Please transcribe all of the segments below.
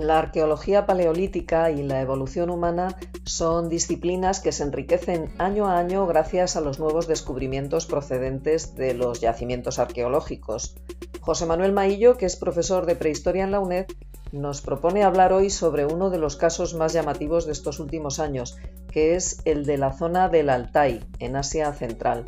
La arqueología paleolítica y la evolución humana son disciplinas que se enriquecen año a año gracias a los nuevos descubrimientos procedentes de los yacimientos arqueológicos. José Manuel Maillo, que es profesor de prehistoria en la UNED, nos propone hablar hoy sobre uno de los casos más llamativos de estos últimos años, que es el de la zona del Altai, en Asia Central.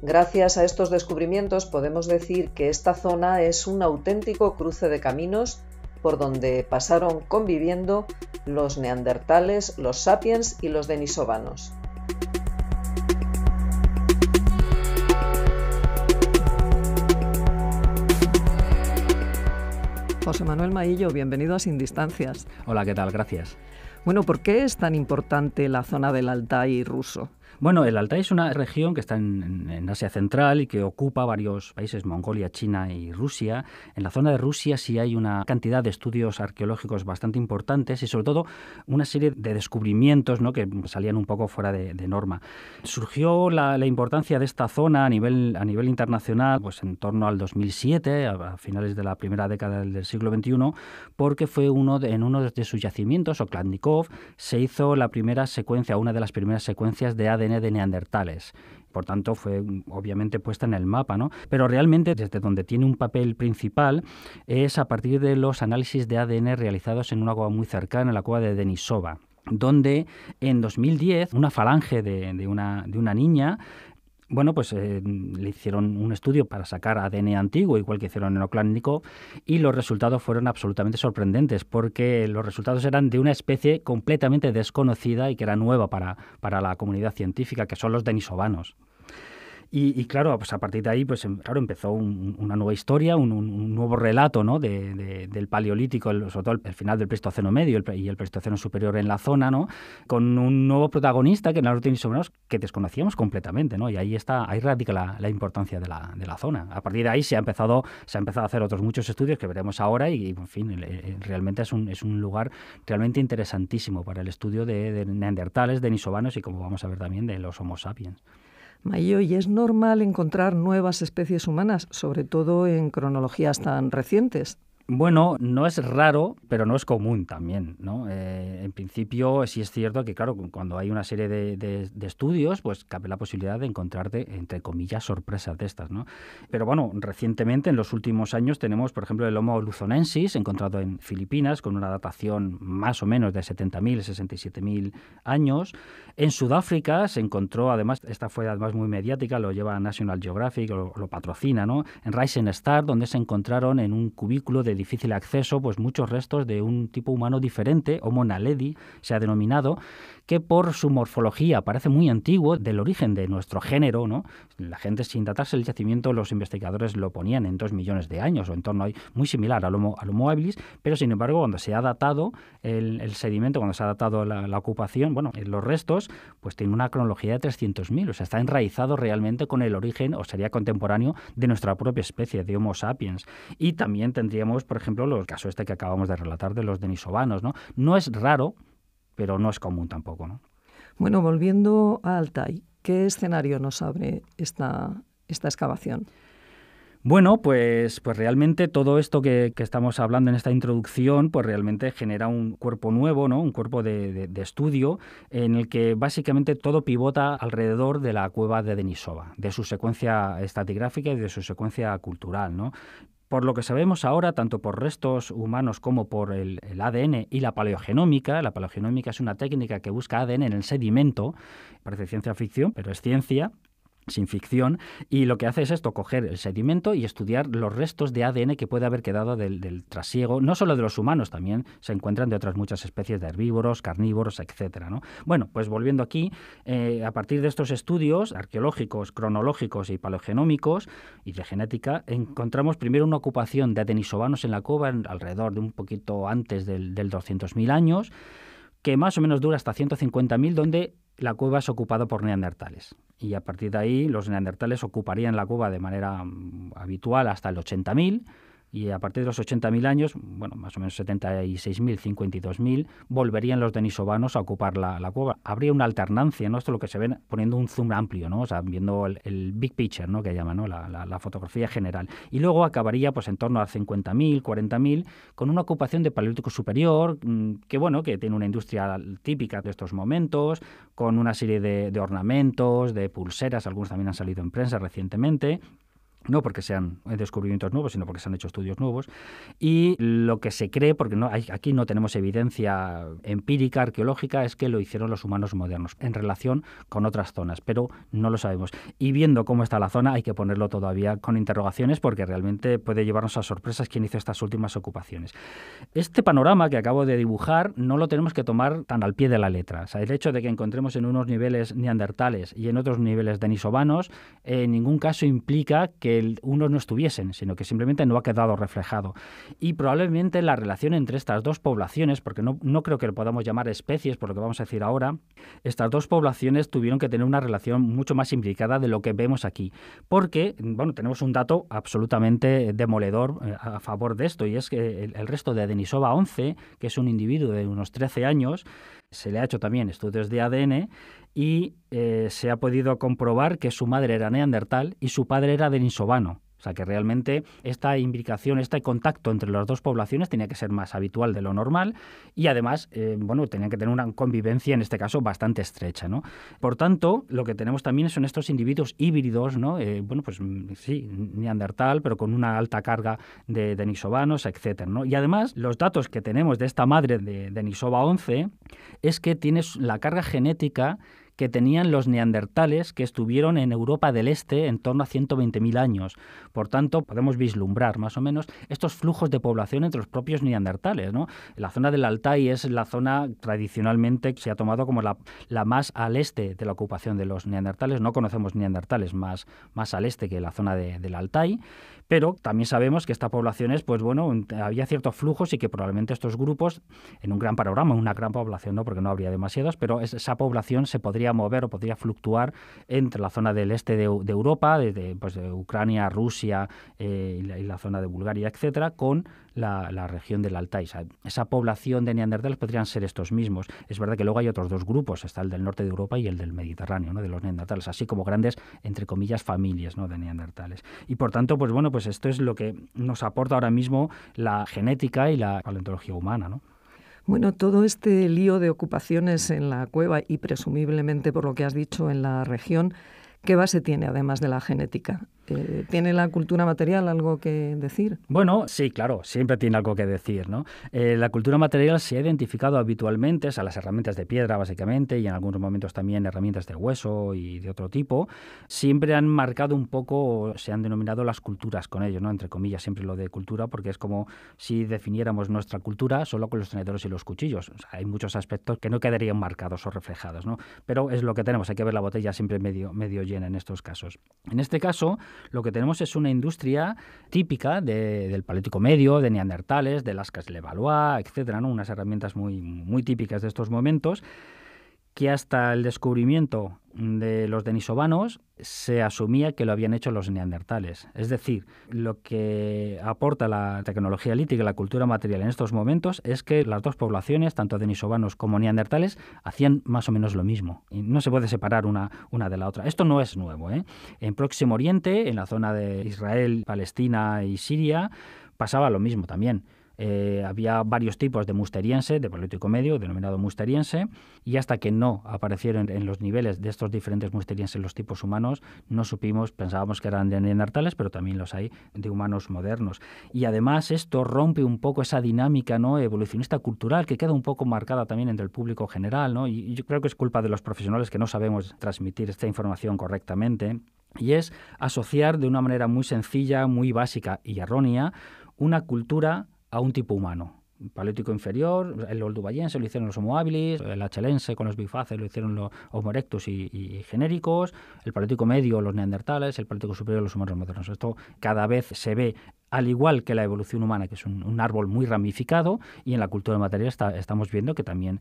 Gracias a estos descubrimientos podemos decir que esta zona es un auténtico cruce de caminos por donde pasaron conviviendo los neandertales, los sapiens y los denisovanos. José Manuel Maillo, bienvenido a Sin Distancias. Hola, ¿qué tal? Gracias. Bueno, ¿por qué es tan importante la zona del Altai ruso? Bueno, el Altai es una región que está en Asia Central y que ocupa varios países, Mongolia, China y Rusia. En la zona de Rusia sí hay una cantidad de estudios arqueológicos bastante importantes y sobre todo una serie de descubrimientos, ¿no?, que salían un poco fuera de norma. Surgió la importancia de esta zona a nivel internacional pues en torno al 2007, a finales de la primera década del siglo XXI, porque fue en uno de sus yacimientos, Okladnikov, se hizo una de las primeras secuencias de ADN de neandertales. Por tanto, fue obviamente puesta en el mapa, ¿no? Pero realmente, desde donde tiene un papel principal, es a partir de los análisis de ADN realizados en una cueva muy cercana, en la cueva de Denisova, donde en 2010 una falange de una niña, le hicieron un estudio para sacar ADN antiguo, igual que hicieron en Okladnikov, y los resultados fueron absolutamente sorprendentes, porque los resultados eran de una especie completamente desconocida y que era nueva para la comunidad científica, que son los denisovanos. Y claro, pues a partir de ahí empezó una nueva historia, un nuevo relato, ¿no?, del Paleolítico, sobre todo el final del Pleistoceno medio y el Pleistoceno superior en la zona, ¿no?, con un nuevo protagonista que eran los denisovanos que desconocíamos completamente, ¿no? Y ahí radica la importancia de la zona. A partir de ahí se ha empezado a hacer otros muchos estudios que veremos ahora y en fin, realmente es un lugar realmente interesantísimo para el estudio de neandertales, denisovanos y, como vamos a ver también, de los Homo sapiens. Maillo, ¿y es normal encontrar nuevas especies humanas, sobre todo en cronologías tan recientes? Bueno, no es raro, pero no es común también, ¿no? En principio sí es cierto que, claro, cuando hay una serie de estudios, pues cabe la posibilidad de encontrarte, entre comillas, sorpresas de estas, ¿no? Pero bueno, recientemente, en los últimos años, tenemos, por ejemplo, el Homo luzonensis, encontrado en Filipinas, con una datación más o menos de 70.000, 67.000 años. En Sudáfrica se encontró, además, esta fue además muy mediática, lo lleva National Geographic, lo patrocina, ¿no?, en Rising Star, donde se encontraron en un cubículo de difícil acceso pues muchos restos de un tipo humano diferente, Homo naledi se ha denominado, que por su morfología parece muy antiguo, del origen de nuestro género, ¿no? La gente, sin datarse el yacimiento, los investigadores lo ponían en 2 millones de años, o en torno a muy similar al Homo habilis, pero sin embargo cuando se ha datado el sedimento, cuando se ha datado la ocupación, los restos, pues tiene una cronología de 300.000, o sea, está enraizado realmente con el origen, o sería contemporáneo, de nuestra propia especie, de Homo sapiens. Y también tendríamos, por ejemplo, el caso que acabamos de relatar de los denisovanos, ¿no? No es raro, pero no es común tampoco, ¿no? Bueno, volviendo a Altai, ¿qué escenario nos abre esta excavación? Bueno, pues realmente todo esto que estamos hablando en esta introducción, pues realmente genera un cuerpo nuevo, ¿no?, un cuerpo de estudio en el que básicamente todo pivota alrededor de la cueva de Denisova, de su secuencia estratigráfica y de su secuencia cultural, ¿no? Por lo que sabemos ahora, tanto por restos humanos como por el ADN y la paleogenómica es una técnica que busca ADN en el sedimento, parece ciencia ficción, pero es ciencia, sin ficción, y lo que hace es esto, coger el sedimento y estudiar los restos de ADN que puede haber quedado del trasiego, no solo de los humanos, también se encuentran de otras muchas especies de herbívoros, carnívoros, etcétera, ¿no? Bueno, pues volviendo aquí, a partir de estos estudios arqueológicos, cronológicos y paleogenómicos y de genética, encontramos primero una ocupación de denisovanos en la cueva alrededor de un poquito antes del 200.000 años, que más o menos dura hasta 150.000, donde la cueva es ocupada por neandertales. Y a partir de ahí los neandertales ocuparían la cueva de manera habitual hasta el 80.000, y a partir de los 80.000 años, bueno, más o menos 76.000, 52.000, volverían los denisovanos a ocupar la cueva. Habría una alternancia, ¿no? Esto es lo que se ve poniendo un zoom amplio, ¿no? O sea, viendo el big picture, ¿no? Que llaman, ¿no? La fotografía general. Y luego acabaría pues en torno a 50.000, 40.000, con una ocupación de Paleolítico superior, que bueno, que tiene una industria típica de estos momentos, con una serie de ornamentos, de pulseras, algunos también han salido en prensa recientemente, no porque sean descubrimientos nuevos, sino porque se han hecho estudios nuevos. Y lo que se cree, porque aquí no tenemos evidencia empírica, arqueológica, es que lo hicieron los humanos modernos en relación con otras zonas, pero no lo sabemos. Y viendo cómo está la zona, hay que ponerlo todavía con interrogaciones, porque realmente puede llevarnos a sorpresas quién hizo estas últimas ocupaciones. Este panorama que acabo de dibujar no lo tenemos que tomar tan al pie de la letra. O sea, el hecho de que encontremos en unos niveles neandertales y en otros niveles denisovanos, en ningún caso implica que unos no estuviesen, sino que simplemente no ha quedado reflejado. Y probablemente la relación entre estas dos poblaciones, porque no creo que lo podamos llamar especies, por lo que vamos a decir ahora, estas dos poblaciones tuvieron que tener una relación mucho más implicada de lo que vemos aquí. Porque, bueno, tenemos un dato absolutamente demoledor a favor de esto, y es que el resto de Denisova 11, que es un individuo de unos 13 años, se le ha hecho también estudios de ADN y se ha podido comprobar que su madre era neandertal y su padre era denisovano. O sea que realmente esta imbricación, este contacto entre las dos poblaciones tenía que ser más habitual de lo normal y además, tenían que tener una convivencia, en este caso, bastante estrecha, ¿no? Por tanto, lo que tenemos también son estos individuos híbridos, ¿no? Sí, neandertal, pero con una alta carga de denisovanos, etcétera, ¿no? Y además, los datos que tenemos de esta madre de Denisova 11 es que tiene la carga genética que tenían los neandertales que estuvieron en Europa del Este en torno a 120.000 años. Por tanto, podemos vislumbrar más o menos estos flujos de población entre los propios neandertales, ¿no? La zona del Altai es la zona tradicionalmente que se ha tomado como la más al este de la ocupación de los neandertales. No conocemos neandertales más al este que la zona del Altai, pero también sabemos que estas poblaciones, había ciertos flujos y que probablemente estos grupos, en un gran panorama, una gran población, no, porque no habría demasiadas, pero esa población se podría mover o podría fluctuar entre la zona del este de Europa, de Ucrania, Rusia y la zona de Bulgaria, etcétera, con la región del Altai. O sea, esa población de neandertales podrían ser estos mismos. Es verdad que luego hay otros dos grupos, está el del norte de Europa y el del Mediterráneo, ¿no? De los neandertales, así como grandes, entre comillas, familias, ¿no? De neandertales. Y por tanto, esto es lo que nos aporta ahora mismo la genética y la paleontología humana, ¿no? Bueno, todo este lío de ocupaciones en la cueva y presumiblemente, por lo que has dicho, en la región, ¿qué base tiene además de la genética? ¿Tiene la cultura material algo que decir? Bueno, sí, claro, siempre tiene algo que decir, ¿no? La cultura material se ha identificado habitualmente a las herramientas de piedra, básicamente, y en algunos momentos también herramientas de hueso y de otro tipo. Siempre han marcado un poco, se han denominado las culturas con ello, ¿no? Entre comillas, siempre lo de cultura, porque es como si definiéramos nuestra cultura solo con los tenedores y los cuchillos. O sea, hay muchos aspectos que no quedarían marcados o reflejados, ¿no? Pero es lo que tenemos, hay que ver la botella siempre medio llena en estos casos. En este caso, lo que tenemos es una industria típica del Paleolítico Medio, de neandertales, de Lascaux-Levallois, etcétera, ¿no? Unas herramientas muy típicas de estos momentos, que hasta el descubrimiento de los denisovanos se asumía que lo habían hecho los neandertales. Es decir, lo que aporta la tecnología lítica y la cultura material en estos momentos es que las dos poblaciones, tanto denisovanos como neandertales, hacían más o menos lo mismo. Y no se puede separar una de la otra. Esto no es nuevo, ¿eh? En Próximo Oriente, en la zona de Israel, Palestina y Siria, pasaba lo mismo también. Había varios tipos de musteriense, de Paleolítico Medio, denominado musteriense, y hasta que no aparecieron en los niveles de estos diferentes musterienses los tipos humanos, no supimos, pensábamos que eran de neandertales, pero también los hay de humanos modernos. Y además esto rompe un poco esa dinámica, ¿no?, evolucionista cultural que queda un poco marcada también entre el público general, ¿no? Y yo creo que es culpa de los profesionales que no sabemos transmitir esta información correctamente, y es asociar de una manera muy sencilla, muy básica y errónea una cultura a un tipo humano. El Paleolítico inferior, el oldubayense lo hicieron los Homo habilis, el achelense con los bifaces lo hicieron los Homo erectus y genéricos, el Paleolítico medio los neandertales, el Paleolítico superior los humanos modernos. Esto cada vez se ve, al igual que la evolución humana, que es un árbol muy ramificado, y en la cultura material estamos viendo que también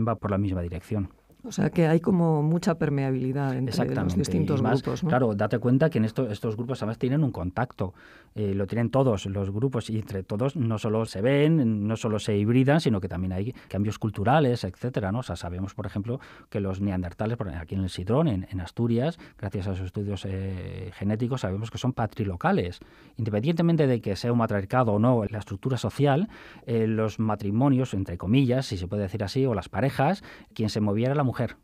va por la misma dirección. O sea que hay como mucha permeabilidad entre los distintos grupos, ¿no? Claro, date cuenta que en estos grupos además tienen un contacto, lo tienen todos los grupos y entre todos no solo se ven, no solo se hibridan, sino que también hay cambios culturales, etcétera, ¿no? O sea, sabemos, por ejemplo, que los neandertales, aquí en el Sidrón, en Asturias, gracias a sus estudios genéticos, sabemos que son patrilocales. Independientemente de que sea un matriarcado o no la estructura social, los matrimonios, entre comillas, si se puede decir así, o las parejas, quien se movía era la mujer.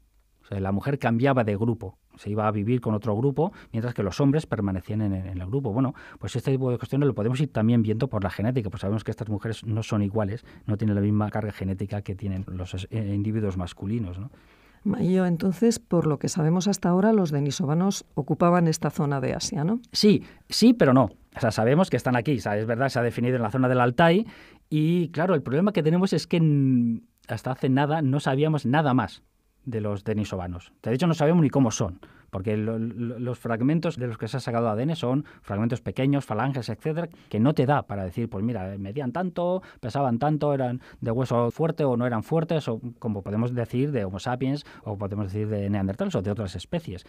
O sea, la mujer cambiaba de grupo, se iba a vivir con otro grupo, mientras que los hombres permanecían en el grupo. Bueno, pues este tipo de cuestiones lo podemos ir también viendo por la genética, pues sabemos que estas mujeres no son iguales, no tienen la misma carga genética que tienen los individuos masculinos, ¿no? Mayo, entonces, por lo que sabemos hasta ahora, los denisovanos ocupaban esta zona de Asia, ¿no? Sí, pero no. O sea, sabemos que están aquí, es verdad, se ha definido en la zona del Altai y, claro, el problema que tenemos es que hasta hace nada no sabíamos nada más de los denisovanos. De hecho, no sabemos ni cómo son, porque los fragmentos de los que se ha sacado ADN son fragmentos pequeños, falanges, etcétera, que no te da para decir, pues mira, medían tanto, pesaban tanto, eran de hueso fuerte o no eran fuertes, o como podemos decir de Homo sapiens, o podemos decir de neandertales o de otras especies.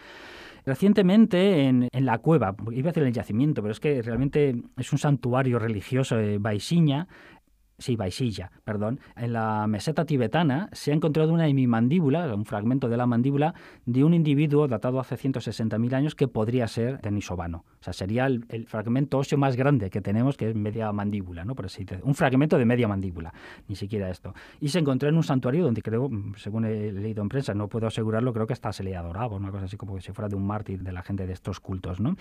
Recientemente en la cueva, iba a decir en el yacimiento, pero es que realmente es un santuario religioso, Vaisilla, en la meseta tibetana se ha encontrado una hemimandíbula, un fragmento de la mandíbula de un individuo datado hace 160.000 años que podría ser denisovano. O sea, sería el fragmento óseo más grande que tenemos, que es media mandíbula, ¿no? Por así decirlo. Un fragmento de media mandíbula, ni siquiera esto. Y se encontró en un santuario donde creo, según he leído en prensa, no puedo asegurarlo, creo que hasta se le adoraba, una cosa así como si fuera de un mártir de la gente de estos cultos, ¿no?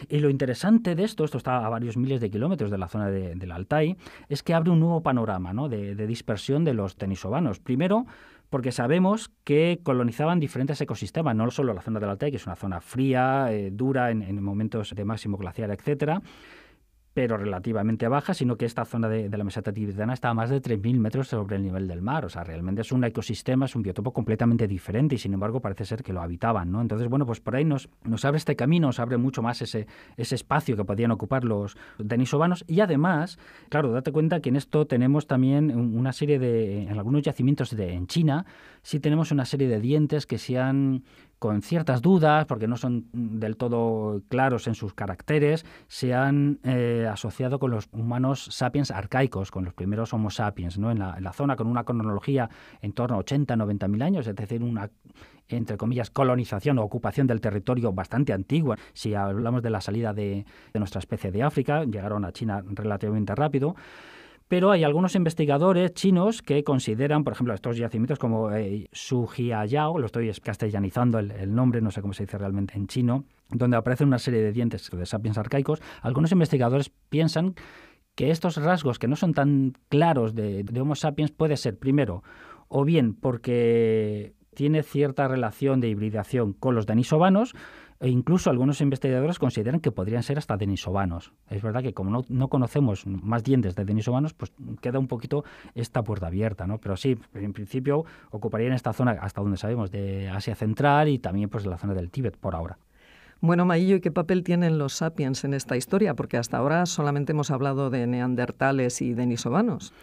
Y lo interesante de esto está a varios miles de kilómetros de la zona del Altai, es que abre un nuevo panorama, ¿no? de dispersión de los denisovanos. Primero, porque sabemos que colonizaban diferentes ecosistemas, no solo la zona del Altai, que es una zona fría, dura en momentos de máximo glaciar, etcétera, pero relativamente baja, sino que esta zona de la meseta tibetana está a más de 3.000 metros sobre el nivel del mar. O sea, realmente es un ecosistema, es un biotopo completamente diferente y, sin embargo, parece ser que lo habitaban, ¿no? Entonces, bueno, pues por ahí nos abre este camino, nos abre mucho más ese espacio que podían ocupar los denisovanos. Y además, claro, date cuenta que en esto tenemos también una serie en algunos yacimientos en China, sí tenemos una serie de dientes que se han, con ciertas dudas, porque no son del todo claros en sus caracteres, se han asociado con los humanos sapiens arcaicos, con los primeros Homo sapiens, ¿no? En la zona, con una cronología en torno a 80-90.000 años, es decir, una, entre comillas, colonización o ocupación del territorio bastante antigua. Si hablamos de la salida de nuestra especie de África, llegaron a China relativamente rápido. Pero hay algunos investigadores chinos que consideran, por ejemplo, estos yacimientos como Sujiayao, lo estoy castellanizando el nombre, no sé cómo se dice realmente en chino, donde aparecen una serie de dientes de sapiens arcaicos. Algunos investigadores piensan que estos rasgos que no son tan claros de Homo sapiens puede ser, primero, o bien porque tiene cierta relación de hibridación con los denisovanos, e incluso algunos investigadores consideran que podrían ser hasta denisovanos. Es verdad que como no conocemos más dientes de denisovanos, pues queda un poquito esta puerta abierta, ¿no? Pero sí, en principio ocuparían esta zona, hasta donde sabemos, de Asia Central y también pues la zona del Tíbet por ahora. Bueno, Maillo, ¿y qué papel tienen los sapiens en esta historia? Porque hasta ahora solamente hemos hablado de neandertales y denisovanos.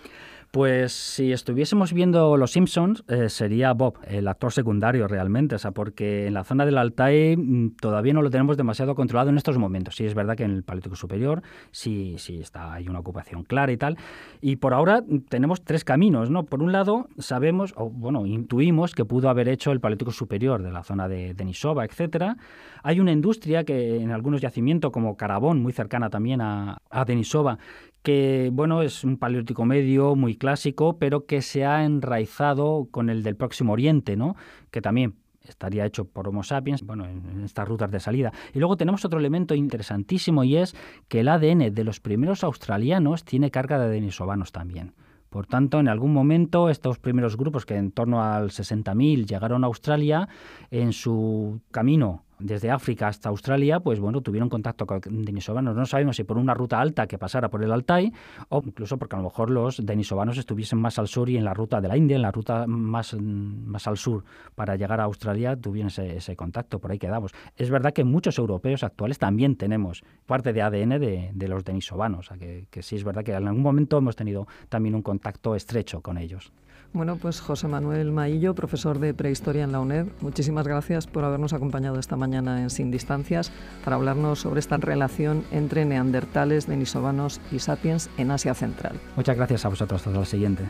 Pues si estuviésemos viendo Los Simpsons, sería Bob, el actor secundario realmente, o sea, porque en la zona del Altai todavía no lo tenemos demasiado controlado en estos momentos. Sí es verdad que en el Paleolítico Superior sí hay una ocupación clara y tal. Y por ahora tenemos tres caminos, ¿no? Por un lado, sabemos, o bueno, intuimos que pudo haber hecho el Paleolítico Superior de la zona de Denisova, etcétera. Hay una industria que en algunos yacimientos, como Carbón, muy cercana también a Denisova, que bueno, es un paleolítico medio muy clásico, pero que se ha enraizado con el del Próximo Oriente, ¿no? Que también estaría hecho por Homo sapiens, bueno, en estas rutas de salida. Y luego tenemos otro elemento interesantísimo y es que el ADN de los primeros australianos tiene carga de denisovanos también. Por tanto, en algún momento estos primeros grupos que en torno al 60.000 llegaron a Australia, en su camino desde África hasta Australia, pues bueno, tuvieron contacto con denisovanos. No sabemos si por una ruta alta que pasara por el Altai o incluso porque a lo mejor los denisovanos estuviesen más al sur y en la ruta de la India, en la ruta más al sur para llegar a Australia, tuvieron ese contacto. Por ahí quedamos. Es verdad que muchos europeos actuales también tenemos parte de ADN de los denisovanos. O sea, que sí es verdad que en algún momento hemos tenido también un contacto estrecho con ellos. Bueno, pues José Manuel Maillo, profesor de Prehistoria en la UNED, muchísimas gracias por habernos acompañado esta mañana en Sin Distancias para hablarnos sobre esta relación entre neandertales, denisovanos y sapiens en Asia Central. Muchas gracias a vosotros. Hasta la siguiente.